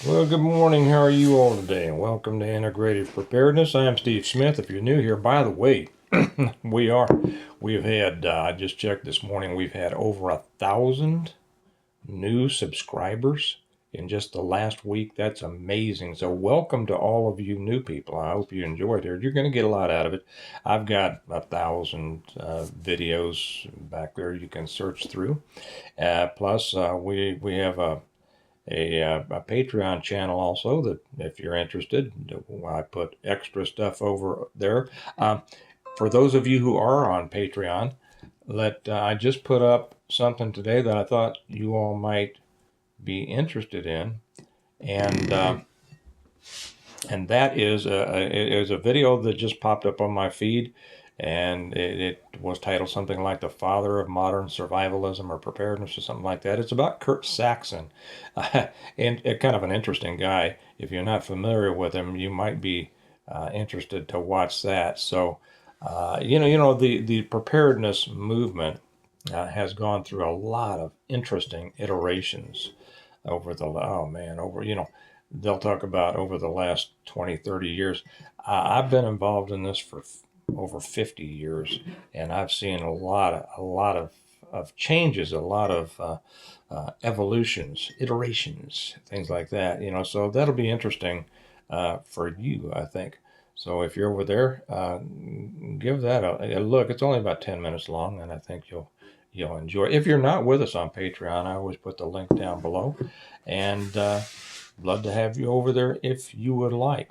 Well, good morning. How are you all today? And welcome to Integrative Preparedness. I am Steve Smith. If you're new here, by the way, we are. We've had, I just checked this morning, we've had over 1,000 new subscribers in just the last week. That's amazing. So, welcome to all of you new people. I hope you enjoyed it. You're going to get a lot out of it. I've got 1,000 videos back there you can search through. Plus, we have a Patreon channel also that if you're interested, I put extra stuff over there. For those of you who are on Patreon, I just put up something today that I thought you all might be interested in, and and that is a video that just popped up on my feed, and it was titled something like "The Father of Modern Survivalism" or "Preparedness" or something like that. It's about Kurt Saxon, and kind of an interesting guy. If you're not familiar with him, you might be interested to watch that. So, the preparedness movement has gone through a lot of interesting iterations over the oh man over they'll talk about over the last 20, 30 years. I've been involved in this for over 50 years, and I've seen a lot of changes, a lot of evolutions, iterations, things like that. So that'll be interesting for you, I think. So if you're over there, give that a look. It's only about 10 minutes long, and I think you'll enjoy it. If you're not with us on Patreon, I always put the link down below, and love to have you over there if you would like.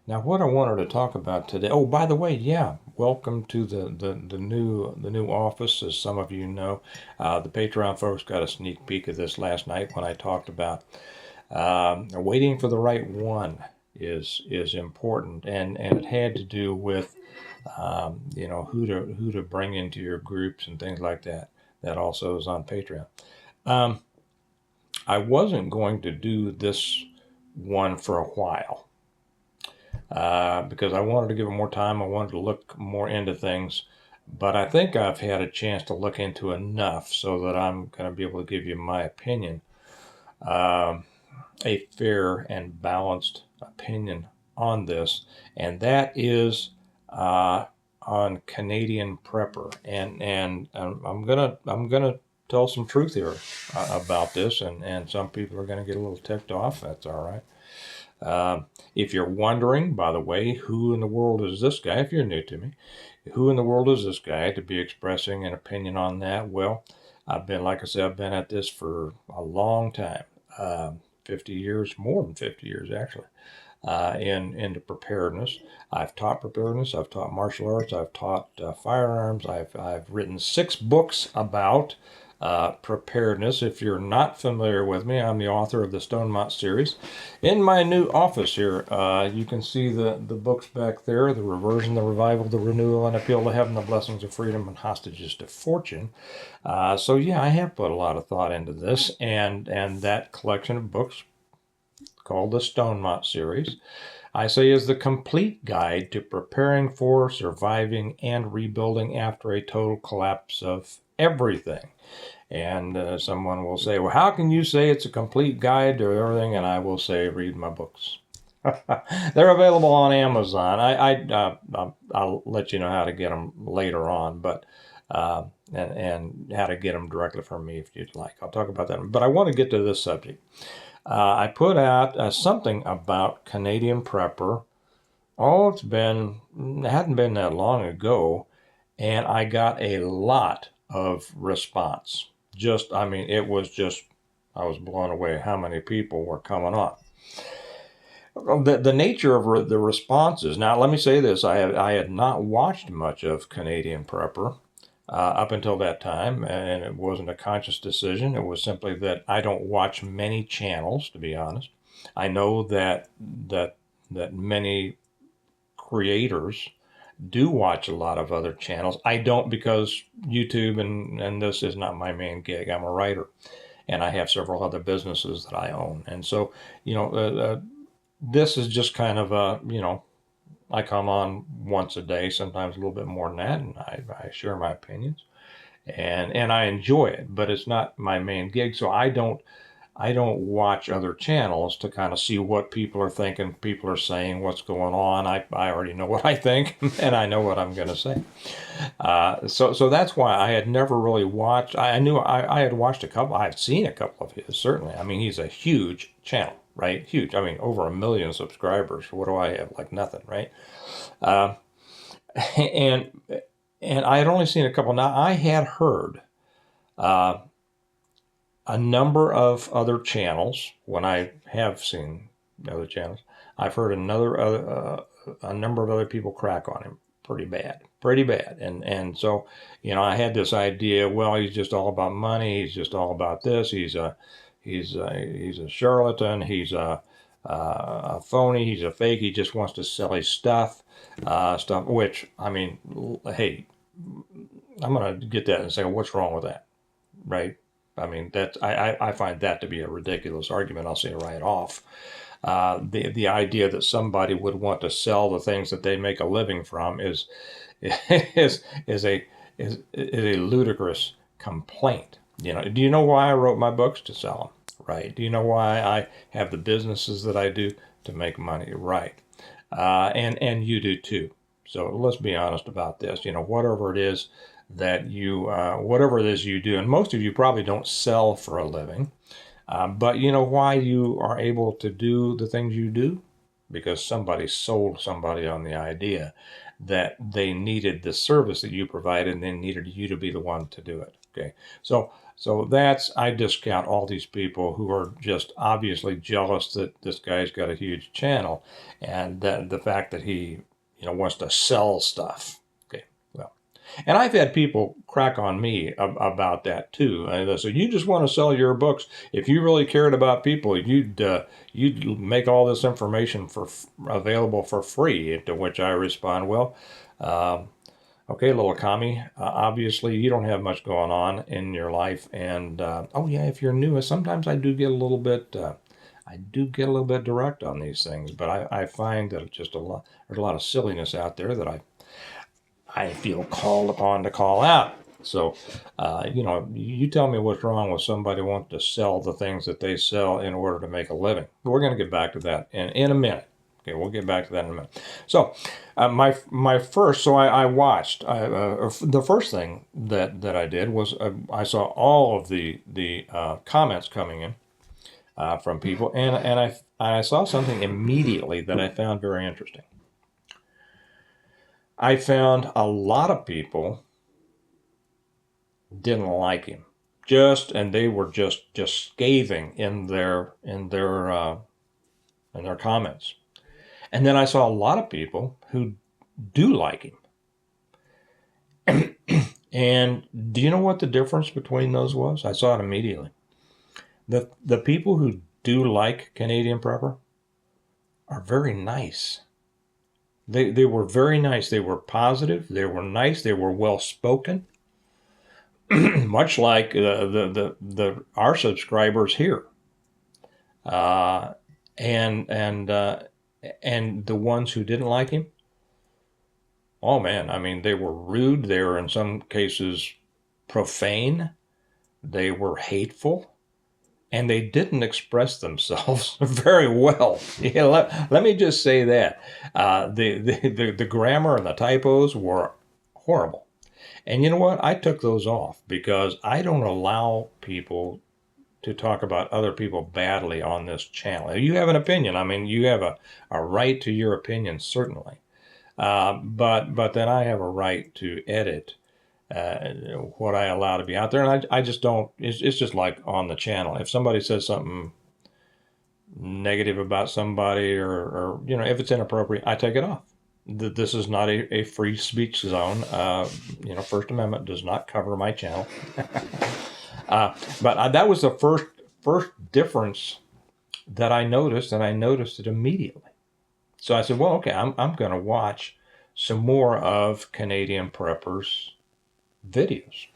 Now, what I wanted to talk about today. Oh, by the way, yeah, welcome to the new office. As some of you know, the Patreon folks got a sneak peek of this last night when I talked about waiting for the right one is important, and it had to do with who to bring into your groups and things like that. That also is on Patreon. Um, I wasn't going to do this one for a while because I wanted to give it more time. I wanted to look more into things, but I think I've had a chance to look into enough so that I'm going to be able to give you my opinion, um, a fair and balanced opinion on this, and that is on Canadian prepper. And I'm gonna tell some truth here about this, and some people are gonna get a little ticked off. That's all right. If you're wondering, by the way, who in the world is this guy? If you're new to me, who in the world is this guy to be expressing an opinion on that? Well, like I said, I've been at this for a long time, 50 years, more than 50 years actually, into preparedness. I've taught preparedness. I've taught martial arts. I've taught firearms. I've written 6 books about preparedness. If you're not familiar with me, I'm the author of the Stonemont Series. In my new office here, you can see the books back there: the Reversion, the Revival, the Renewal, and Appeal to Heaven, the Blessings of Freedom, and Hostages to Fortune. So yeah, I have put a lot of thought into this, and that collection of books called the Stonemont Series, I say, is the complete guide to preparing for, surviving, and rebuilding after a total collapse of everything. And someone will say, well, how can you say it's a complete guide to everything? And I will say, read my books. They're available on Amazon. I'll let you know how to get them later on, but and how to get them directly from me if you'd like. I'll talk about that. But I want to get to this subject. I put out something about Canadian Prepper. Oh, it hadn't been that long ago, and I got a lot of response. I mean, I was blown away how many people were coming on. The nature of the responses. Now, let me say this: I had not watched much of Canadian Prepper up until that time, and it wasn't a conscious decision. It was simply that I don't watch many channels, to be honest. I know that many creators do watch a lot of other channels. I don't, because YouTube and this is not my main gig. I'm a writer, and I have several other businesses that I own, and so this is just kind of I come on once a day, sometimes a little bit more than that, and I share my opinions, and I enjoy it, but it's not my main gig, so I don't I don't watch other channels to kind of see what people are thinking, people are saying, what's going on. I already know what I think, and I know what I'm going to say. So that's why I had never really watched. I knew I had watched a couple. I had seen a couple of his, certainly. I mean, he's a huge channel, right? Huge. I mean, over 1 million subscribers. What do I have? Like nothing, right? Uh, and and I had only seen a couple. Now I had heard uh, a number of other channels. When I have seen other channels, I've heard a number of other people crack on him pretty bad. And so, I had this idea. Well, he's just all about money. He's just all about this. He's a charlatan. He's a phony. He's a fake. He just wants to sell his stuff. Which, I mean, hey, I'm gonna get that and say, what's wrong with that, right? I mean, I find that to be a ridiculous argument. I'll say it right off. The idea that somebody would want to sell the things that they make a living from is is is a is a ludicrous complaint. Do you know why I wrote my books? To sell them, right? Do you know why I have the businesses that I do? To make money, right? And you do too. So let's be honest about this. Whatever it is you do, and most of you probably don't sell for a living, but you know why you are able to do the things you do? Because somebody sold somebody on the idea that they needed the service that you provided and they needed you to be the one to do it. Okay. So I discount all these people who are just obviously jealous that this guy's got a huge channel and that the fact that he, wants to sell stuff. Okay. Well, and I've had people crack on me about that too. They say, you just want to sell your books. If you really cared about people, you'd make all this information available for free. To which I respond, well, okay, little commie, obviously you don't have much going on in your life. And oh yeah, if you're new, sometimes I do get a little bit. Direct on these things, but I find that there's a lot of silliness out there that I feel called upon to call out. So, you tell me what's wrong with somebody wanting to sell the things that they sell in order to make a living. We're going to get back to that in a minute. Okay, we'll get back to that in a minute. So, my first, so I watched. The first thing that I did was I saw all of the comments coming in from people, and I saw something immediately that I found very interesting. I found a lot of people didn't like him, and they were just scathing in their comments. And then I saw a lot of people who do like him. And do you know what the difference between those was? I saw it immediately. The people who do like Canadian Prepper are very nice. They were very nice. They were positive. They were nice. They were well spoken. Much like our subscribers here, and the ones who didn't like him. Oh man, I mean, they were rude. They were in some cases profane. They were hateful. And they didn't express themselves very well. Let me just say that. The grammar and the typos were horrible. And you know what? I took those off because I don't allow people to talk about other people badly on this channel. You have an opinion. I mean, you have a right to your opinion, certainly. But then I have a right to edit what I allow to be out there. And I just don't, it's just like on the channel. If somebody says something negative about somebody or if it's inappropriate, I take it off. This is not a free speech zone. First Amendment does not cover my channel. But that was the first difference that I noticed, and I noticed it immediately. So I said, well, okay, I'm going to watch some more of Canadian Preppers videos.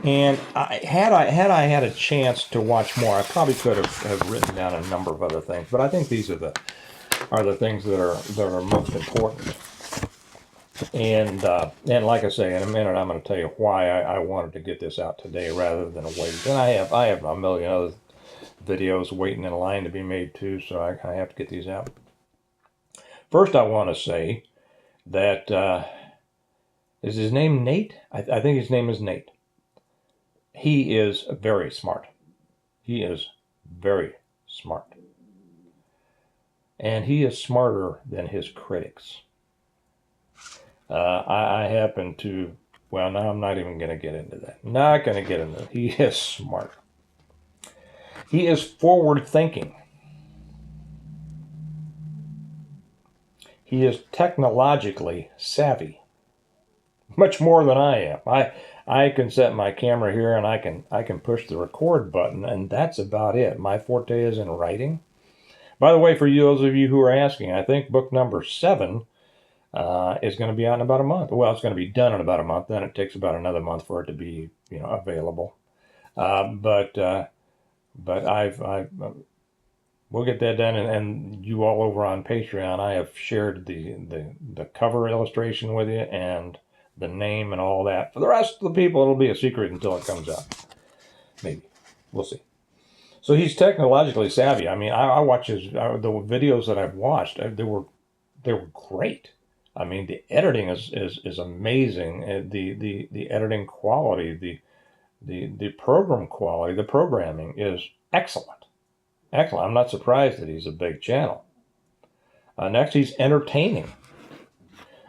And had I had a chance to watch more, I probably could have written down a number of other things. But I think these are the things that are most important. And like I say, in a minute, I'm going to tell you why I wanted to get this out today rather than wait. And I have a million other videos waiting in line to be made too, so I have to get these out. First, I want to say that, is his name Nate? I think his name is Nate. He is very smart. He is very smart. And he is smarter than his critics. I happen to, well, now I'm not even going to get into that. Not going to get into that. He is smart. He is forward thinking. He is technologically savvy. Much more than I am. I can set my camera here and I can push the record button, and that's about it. My forte is in writing. By the way, for those of you who are asking, I think book number 7 is going to be out in about a month. Well, it's going to be done in about a month. Then it takes about another month for it to be, available. But we'll get that done, and you all over on Patreon, I have shared the cover illustration with you and the name and all that. For the rest of the people, it'll be a secret until it comes out. Maybe. We'll see. So he's technologically savvy. I mean, I watch the videos that I've watched. They were great. I mean, the editing is amazing. The editing quality, the program quality, the programming is excellent. Excellent. I'm not surprised that he's a big channel. Next, he's entertaining.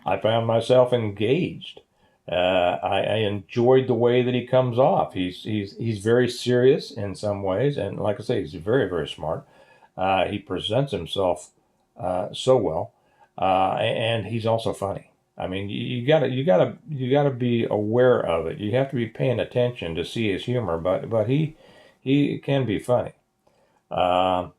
I found myself engaged. I enjoyed the way that he comes off. He's very serious in some ways, and like I say, he's very, very smart. He presents himself so well, and he's also funny. I mean, you gotta be aware of it. You have to be paying attention to see his humor, but he can be funny. And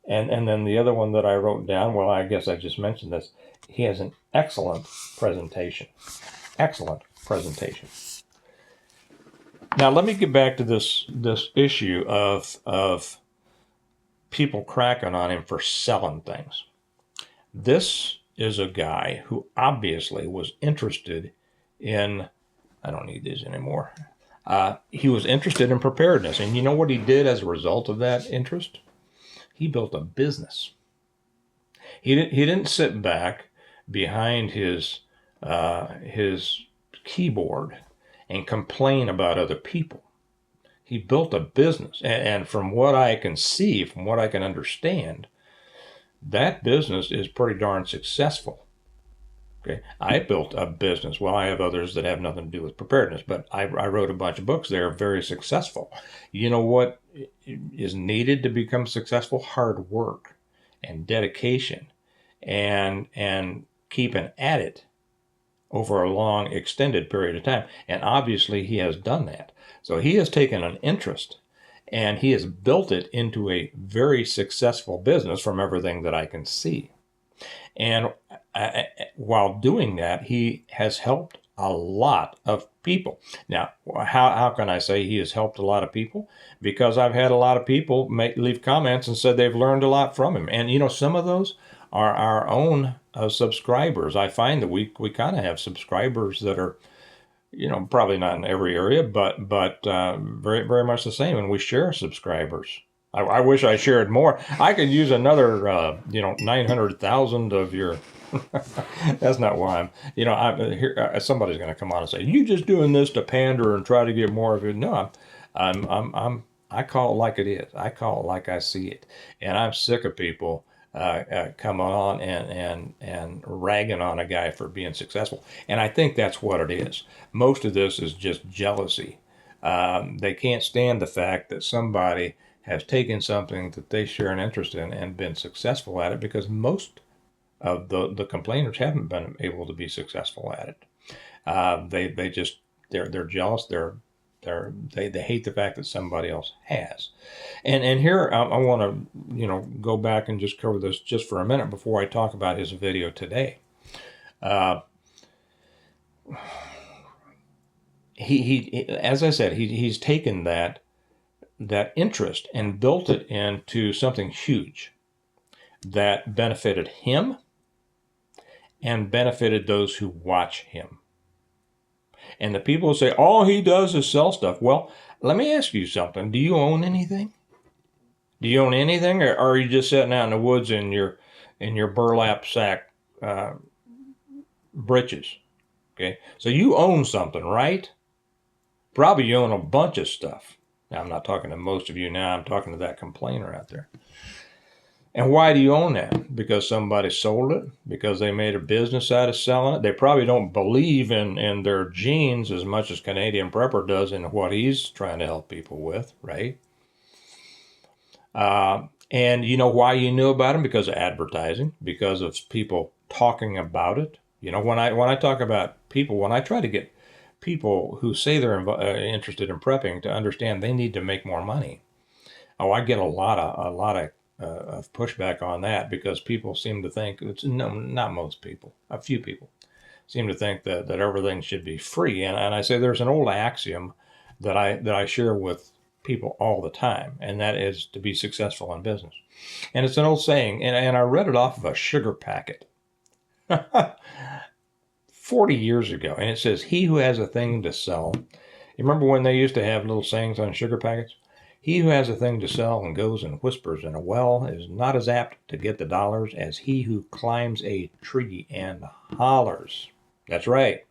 then the other one that I wrote down, well, I guess I just mentioned this. He has an excellent presentation. Excellent presentation. Now let me get back to this issue of people cracking on him for selling things. This is a guy who obviously was interested in, I don't need these anymore. He was interested in preparedness. And you know what he did as a result of that interest? He built a business. He didn't sit back behind his keyboard and complain about other people. He built a business. And from what I can see, from what I can understand, that business is pretty darn successful. Okay, I built a business. Well, I have others that have nothing to do with preparedness, but I wrote a bunch of books. They're very successful. You know what is needed to become successful? Hard work and dedication and keeping at it over a long, extended period of time. And obviously he has done that. So he has taken an interest and he has built it into a very successful business from everything that I can see. And while doing that, he has helped a lot of people. Now, how can I say he has helped a lot of people? Because I've had a lot of people leave comments and said they've learned a lot from him. And, some of those are our own subscribers. I find that we kind of have subscribers that are, probably not in every area, but very, very much the same. And we share subscribers. I wish I shared more. I could use another, 900,000 of your. That's not why I'm here. Somebody's going to come on and say, "You just doing this to pander and try to get more of it." No, I call it like it is. I call it like I see it, and I'm sick of people coming on and ragging on a guy for being successful. And I think that's what it is. Most of this is just jealousy. They can't stand the fact that somebody has taken something that they share an interest in and been successful at it, because most of the complainers haven't been able to be successful at it. They're jealous. They hate the fact that somebody else has. And here I want to go back and just cover this just for a minute before I talk about his video today. He as I said, he's taken that interest and built it into something huge that benefited him and benefited those who watch him. And the people who say, all he does is sell stuff. Well, let me ask you something. Do you own anything? Do you own anything, or are you just sitting out in the woods in your burlap sack britches? Okay, so you own something, right? Probably you own a bunch of stuff. Now, I'm not talking to most of you now. I'm talking to that complainer out there. And why do you own that? Because somebody sold it? Because they made a business out of selling it? They probably don't believe in their genes as much as Canadian Prepper does in what he's trying to help people with, right? And you know why you knew about them? Because of advertising, because of people talking about it. You know, when I talk about people, when I try to get people who say they're interested in prepping to understand they need to make more money. Oh, I get a lot of pushback on that because people seem to think no, not most people, a few people seem to think that everything should be free. And I say there's an old axiom that I share with people all the time, and that is to be successful in business. And it's an old saying, and I read it off of a sugar packet 40 years ago, and it says, "He who has a thing to sell." You remember when they used to have little sayings on sugar packets? He who has a thing to sell and goes and whispers in a well is not as apt to get the dollars as he who climbs a tree and hollers. That's right.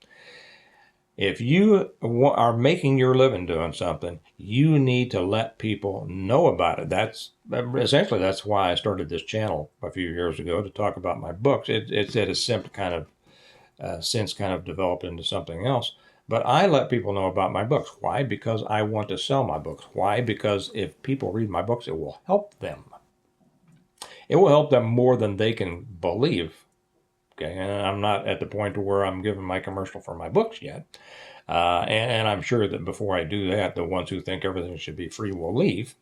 If you are making your living doing something, you need to let people know about it. That's why I started this channel a few years ago, to talk about my books. It has since kind of developed into something else. But I let people know about my books. Why? Because I want to sell my books. Why? Because if people read my books, it will help them. It will help them more than they can believe. Okay, and I'm not at the point where I'm giving my commercial for my books yet. And I'm sure that before I do that, the ones who think everything should be free will leave.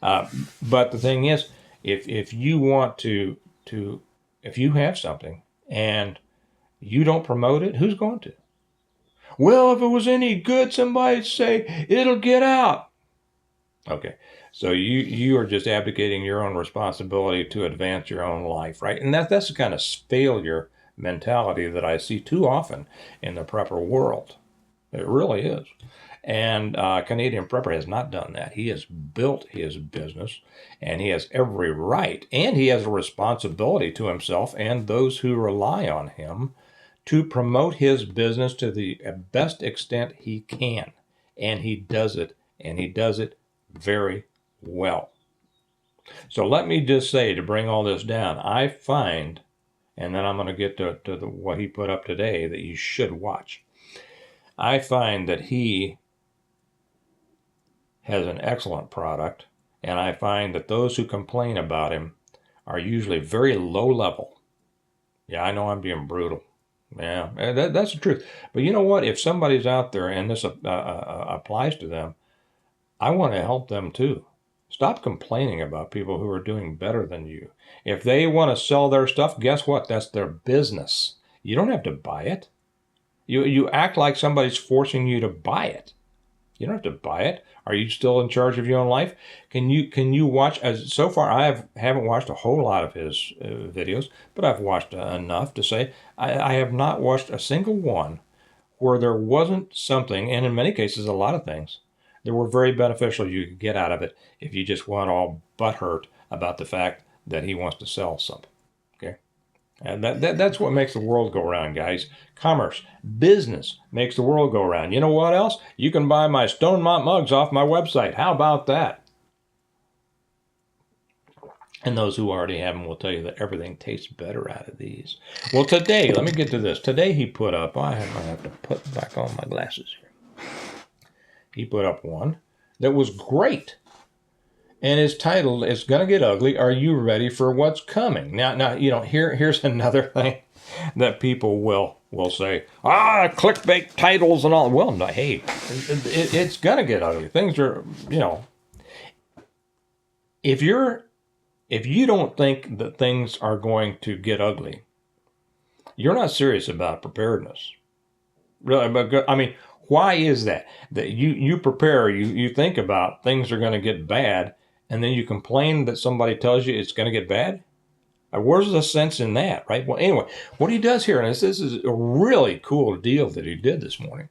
But the thing is, if you want to if you have something and you don't promote it, who's going to? Well, if it was any good, somebody'd say it'll get out. Okay, so you are just abdicating your own responsibility to advance your own life, right? And that's the kind of failure mentality that I see too often in the prepper world. It really is. And Canadian Prepper has not done that. He has built his business, and he has every right, and he has a responsibility to himself and those who rely on him to promote his business to the best extent he can. And he does it, and he does it very well. So let me just say, to bring all this down, I find, and then I'm going to get to what he put up today that you should watch. I find that he has an excellent product, and I find that those who complain about him are usually very low level. Yeah, I know I'm being brutal. Yeah, that's the truth. But you know what? If somebody's out there and this applies to them, I want to help them too. Stop complaining about people who are doing better than you. If they want to sell their stuff, guess what? That's their business. You don't have to buy it. You act like somebody's forcing you to buy it. You don't have to buy it. Are you still in charge of your own life? Can you watch? So far, I haven't watched a whole lot of his videos, but I've watched enough to say I have not watched a single one where there wasn't something, and in many cases, a lot of things that were very beneficial you could get out of it if you just weren't all butthurt about the fact that he wants to sell something. Okay. And that's what makes the world go round, guys. Commerce, business makes the world go round. You know what else? You can buy my Stonemont mugs off my website. How about that? And those who already have them will tell you that everything tastes better out of these. Well, today, let me get to this. Today he put up, I have to put back on my glasses here. He put up one that was great. And his title is going to get ugly. Are you ready for what's coming? Now, you know, here's another thing that people will say, clickbait titles and all. Well, no, hey, it's going to get ugly. Things are, you know, if you don't think that things are going to get ugly, you're not serious about preparedness. Really, but I mean, why is that? That you prepare, you think about things are going to get bad, and then you complain that somebody tells you it's going to get bad? Where's the sense in that, right? Well, anyway, what he does here, and this is a really cool deal that he did this morning.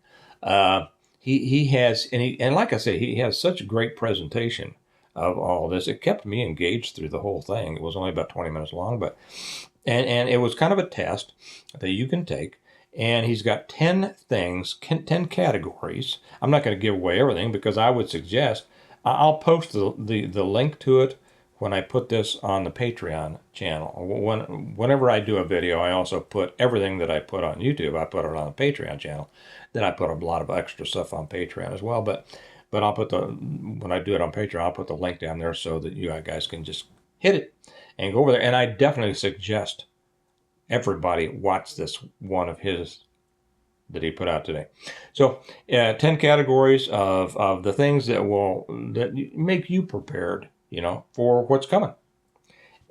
He has, and like I say, he has such a great presentation of all this. It kept me engaged through the whole thing. It was only about 20 minutes long, but and it was kind of a test that you can take. And he's got 10 things, 10 categories. I'm not going to give away everything because I would suggest I'll post the link to it when I put this on the Patreon channel. Whenever I do a video, I also put everything that I put on YouTube. I put it on the Patreon channel. Then I put a lot of extra stuff on Patreon as well. But I'll put when I do it on Patreon, I'll put the link down there so that you guys can just hit it and go over there. And I definitely suggest everybody watch this one of his that he put out today. So 10 categories of the things that make you prepared, for what's coming.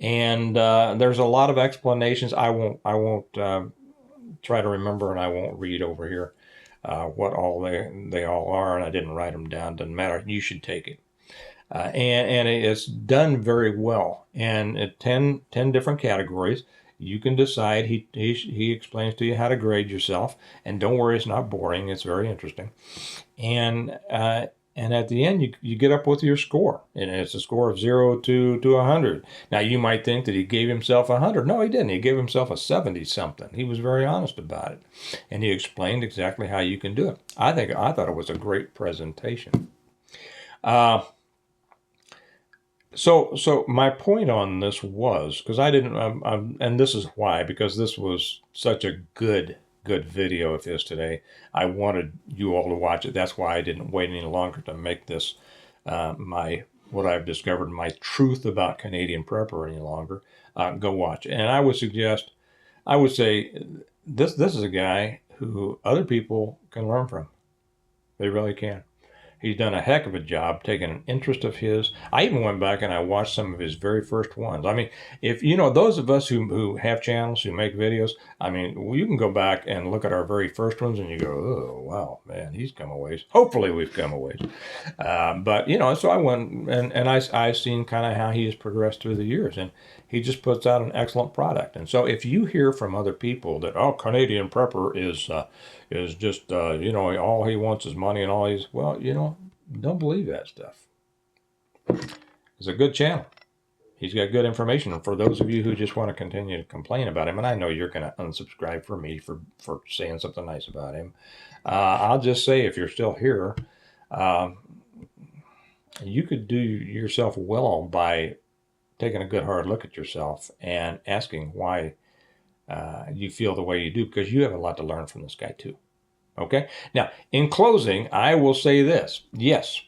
And there's a lot of explanations. I won't try to remember, and I won't read over here what all they all are, and I didn't write them down. Doesn't matter. You should take it. And it's done very well. And 10 different categories. You can decide. He explains to you how to grade yourself, and don't worry, it's not boring. It's very interesting, and at the end you get up with your score, and it's a score of 0 to 100. Now you might think that he gave himself 100. No, he didn't. He gave himself a 70 something. He was very honest about it, and he explained exactly how you can do it. I thought it was a great presentation. So my point on this was, because I didn't, and this is why, because this was such a good video of his today. I wanted you all to watch it. That's why I didn't wait any longer to make this what I've discovered, my truth about Canadian prepper any longer. Go watch it. And I would say this is a guy who other people can learn from. They really can. He's done a heck of a job taking an interest of his. I even went back and I watched some of his very first ones. I mean, if those of us who have channels, who make videos, I mean, you can go back and look at our very first ones and you go, oh, wow, man, he's come a ways. Hopefully we've come a ways. But, so I went and I've seen kind of how he has progressed through the years, and he just puts out an excellent product. And so if you hear from other people that, Canadian prepper is just, all he wants is money and all he's, don't believe that stuff. It's a good channel. He's got good information. And for those of you who just want to continue to complain about him, and I know you're going to unsubscribe for me for saying something nice about him, I'll just say, if you're still here, you could do yourself well by taking a good hard look at yourself and asking why you feel the way you do, because you have a lot to learn from this guy too. Okay? Now, in closing, I will say this. Yes,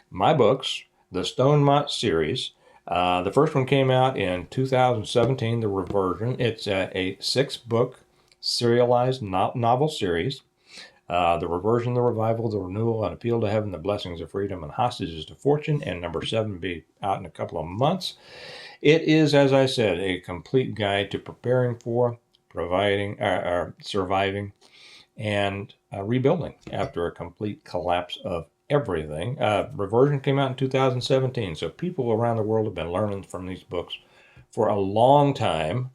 my books, the Stonemont Series, the first one came out in 2017, the Reversion. It's a 6-book serialized novel series. The Reversion, the Revival, the Renewal, and Appeal to Heaven, the Blessings of Freedom, and Hostages to Fortune, and number 7 will be out in a couple of months. It is, as I said, a complete guide to preparing for, providing, surviving, and rebuilding after a complete collapse of everything. Reversion came out in 2017, so people around the world have been learning from these books for a long time.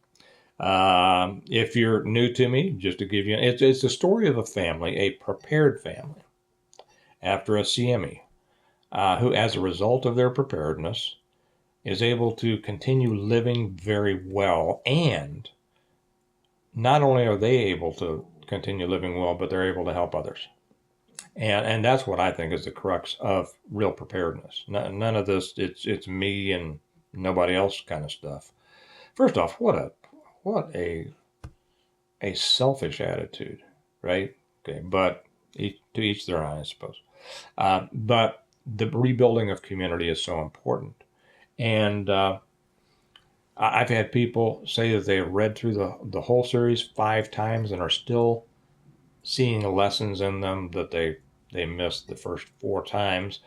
If you're new to me, just to give you, it's the story of a family, a prepared family, after a CME, who, as a result of their preparedness, is able to continue living very well. And not only are they able to continue living well, but they're able to help others. And that's what I think is the crux of real preparedness. None of this, it's me and nobody else kind of stuff. First off, what a selfish attitude, right? Okay, but to each their own, I suppose. But the rebuilding of community is so important. And I've had people say that they read through the whole series 5 times and are still seeing lessons in them that they missed the first 4 times.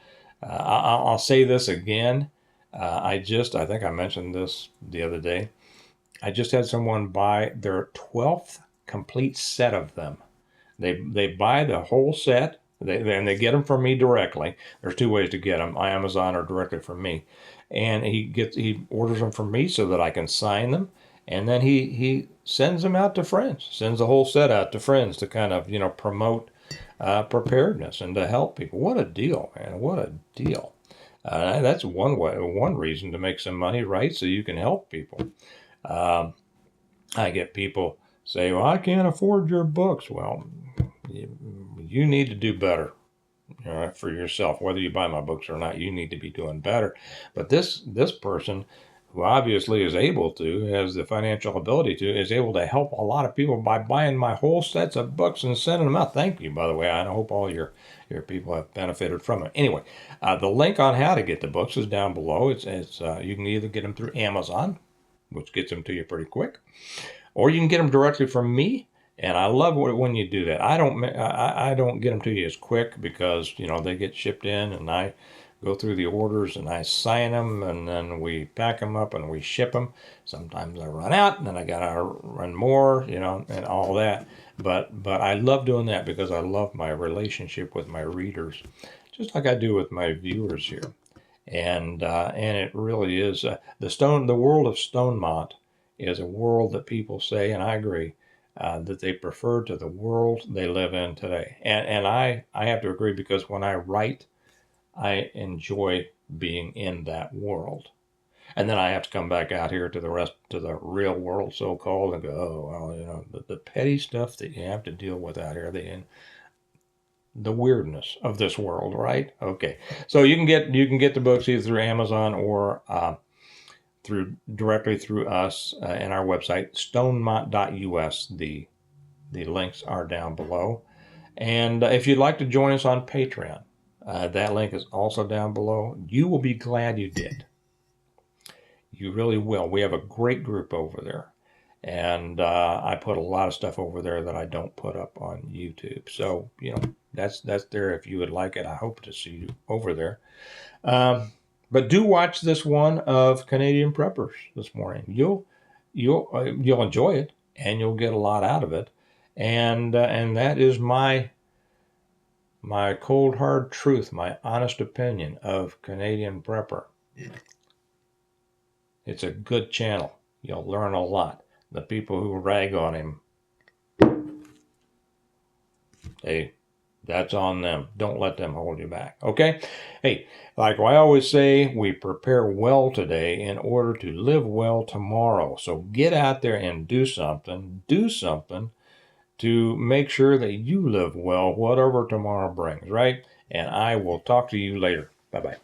I'll say this again. I think I mentioned this the other day. I just had someone buy their 12th complete set of them. They buy the whole set, and they get them from me directly. There's 2 ways to get them: Amazon or directly from me. And he orders them from me so that I can sign them, and then he sends them out to friends. Sends the whole set out to friends to kind of promote preparedness and to help people. What a deal, man! What a deal. That's one reason to make some money, right? So you can help people. Um, I get people say, well, I can't afford your books. Well, you need to do better, for yourself. Whether you buy my books or not, you need to be doing better. But this person, who obviously is able to, has the financial ability to, is able to help a lot of people by buying my whole sets of books and sending them out. Thank you, by the way. I hope all your people have benefited from it. Anyway, the link on how to get the books is down below. It's you can either get them through Amazon, which gets them to you pretty quick, or you can get them directly from me. And I love when you do that. I don't get them to you as quick because they get shipped in, and I go through the orders and I sign them, and then we pack them up and we ship them. Sometimes I run out, and then I gotta run more, and all that. But I love doing that because I love my relationship with my readers, just like I do with my viewers here. And it really is the world of Stonemont is a world that people say, and I agree, that they prefer to the world they live in today. And I have to agree, because when I write, I enjoy being in that world. And then I have to come back out here to the real world, so called, and go, oh, well, the petty stuff that you have to deal with out here, the weirdness of this world, right? Okay, so you can get the books either through Amazon or directly through us and our website, stonemont.us. The links are down below, and if you'd like to join us on Patreon, that link is also down below. You will be glad you did. You really will. We have a great group over there. And I put a lot of stuff over there that I don't put up on YouTube. So, that's there if you would like it. I hope to see you over there. But do watch this one of Canadian Preppers this morning. You'll enjoy it, and you'll get a lot out of it. And that is my cold hard truth, my honest opinion of Canadian Prepper. It's a good channel. You'll learn a lot. The people who rag on him, that's on them. Don't let them hold you back. Okay? Hey, like I always say, we prepare well today in order to live well tomorrow. So get out there and do something. Do something to make sure that you live well, whatever tomorrow brings, right? And I will talk to you later. Bye-bye.